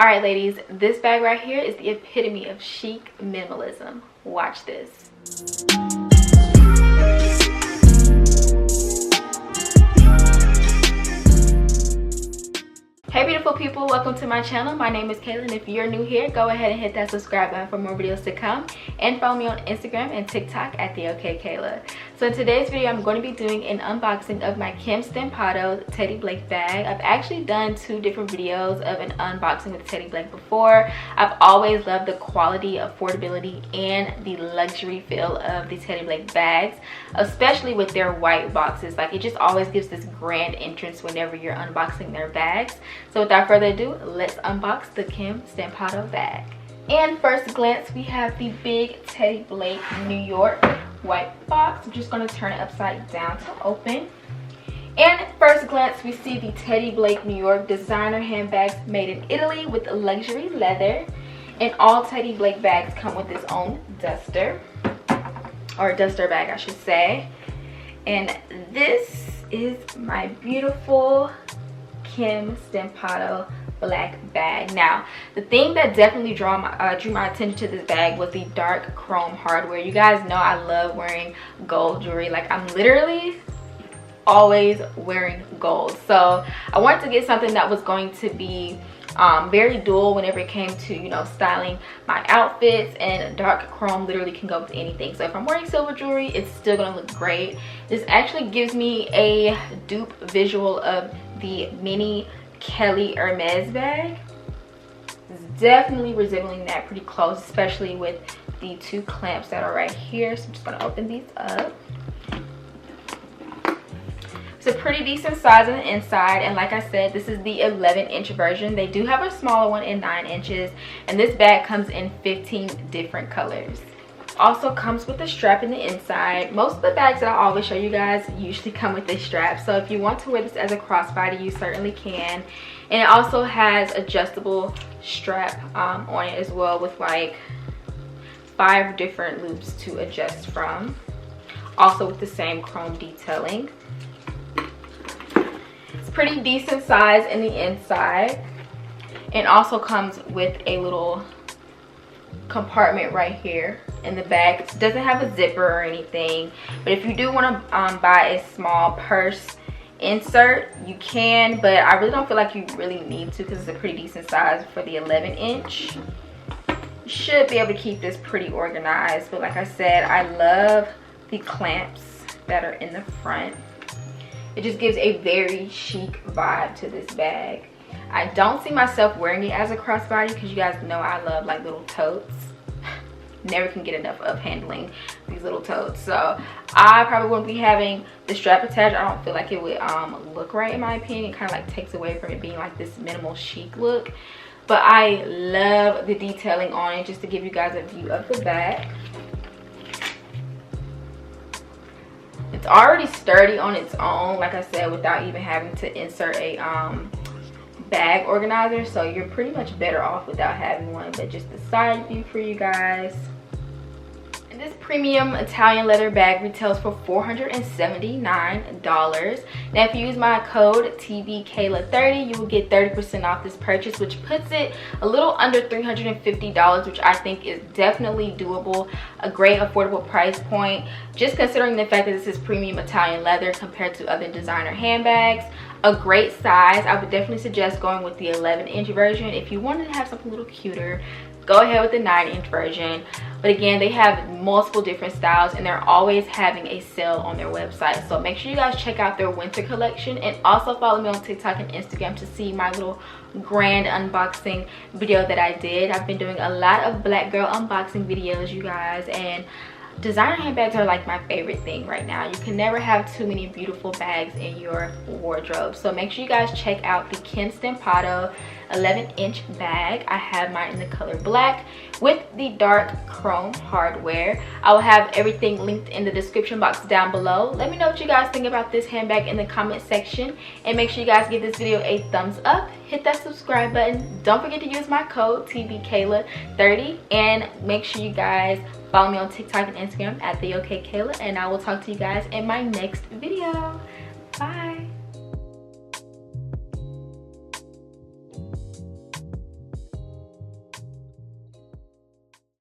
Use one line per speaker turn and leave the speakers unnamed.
Alright ladies, this bag right here is the epitome of chic minimalism. Watch this. Hey beautiful people, welcome to my channel. My name is Kaela, and if you're new here, go ahead and hit that subscribe button for more videos to come, and follow me on Instagram and TikTok at the OKae. So in today's video, I'm going to be doing an unboxing of my Kim STAMPATTO Teddy Blake bag. I've actually done 2 different videos of an unboxing with Teddy Blake before. I've always loved the quality, affordability, and the luxury feel of the Teddy Blake bags, especially with their white boxes. Like, it just always gives this grand entrance whenever you're unboxing their bags. So without further ado, let's unbox the Kim STAMPATTO bag. And first glance, we have the big Teddy Blake New York white box. I'm just going to turn it upside down to open. And at first glance, we see the Teddy Blake New York designer handbags made in Italy with luxury leather. And all Teddy Blake bags come with its own duster, or duster bag I should say. And this is my beautiful Kim STAMPATTO black bag. Now, the thing that definitely drew my attention to this bag was the dark chrome hardware. You guys know I love wearing gold jewelry. Like, I'm literally always wearing gold. So I wanted to get something that was going to be very dual whenever it came to, you know, styling my outfits, and dark chrome literally can go with anything. So if I'm wearing silver jewelry, it's still gonna look great. This actually gives me a dupe visual of the mini Kelly Hermes bag. It's definitely resembling that pretty close, especially with the 2 clamps that are right here. So I'm just gonna open these up. It's a pretty decent size on the inside, and like I said, this is the 11-inch version. They do have a smaller one in 9 inches, and this bag comes in 15 different colors. Also comes with a strap in the inside. Most of the bags that I always show you guys usually come with a strap, so if you want to wear this as a crossbody, you certainly can. And it also has adjustable strap on it as well, with like 5 different loops to adjust from, also with the same chrome detailing. It's pretty decent size in the inside, and also comes with a little compartment right here in the back. It doesn't have a zipper or anything, but if you do want to buy a small purse insert, you can, but I really don't feel like you really need to, because it's a pretty decent size for the 11-inch. You should be able to keep this pretty organized, but like I said, I love the clamps that are in the front. It just gives a very chic vibe to this bag. I don't see myself wearing it as a crossbody, because you guys know I love like little totes. Never can get enough of handling these little totes. So I probably wouldn't be having the strap attached. I don't feel like it would look right, in my opinion. It kind of like takes away from it being like this minimal chic look. But I love the detailing on it. Just to give you guys a view of the back, it's already sturdy on its own, like I said, without even having to insert a bag organizer. So you're pretty much better off without having one. But just the side view for you guys. And this premium Italian leather bag retails for $479. Now if you use my code TBKayla30, you will get 30% off this purchase, which puts it a little under $350, which I think is definitely doable. A great affordable price point, just considering the fact that this is premium Italian leather compared to other designer handbags. A great size. I would definitely suggest going with the 11-inch version. If you wanted to have something a little cuter, go ahead with the 9-inch version. But again, they have multiple different styles, and they're always having a sale on their website. So make sure you guys check out their winter collection, and also follow me on TikTok and Instagram to see my little grand unboxing video that I did. I've been doing a lot of black girl unboxing videos, you guys, and designer handbags are like my favorite thing right now. You can never have too many beautiful bags in your wardrobe. So make sure you guys check out the Kim STAMPATTO 11-inch bag. I have mine in the color black with the dark chrome hardware. I will have everything linked in the description box down below. Let me know what you guys think about this handbag in the comment section, and make sure you guys give this video a thumbs up, hit that subscribe button, don't forget to use my code TBKayla30, and make sure you guys follow me on TikTok and Instagram at the OKae, and I will talk to you guys in my next video. Bye.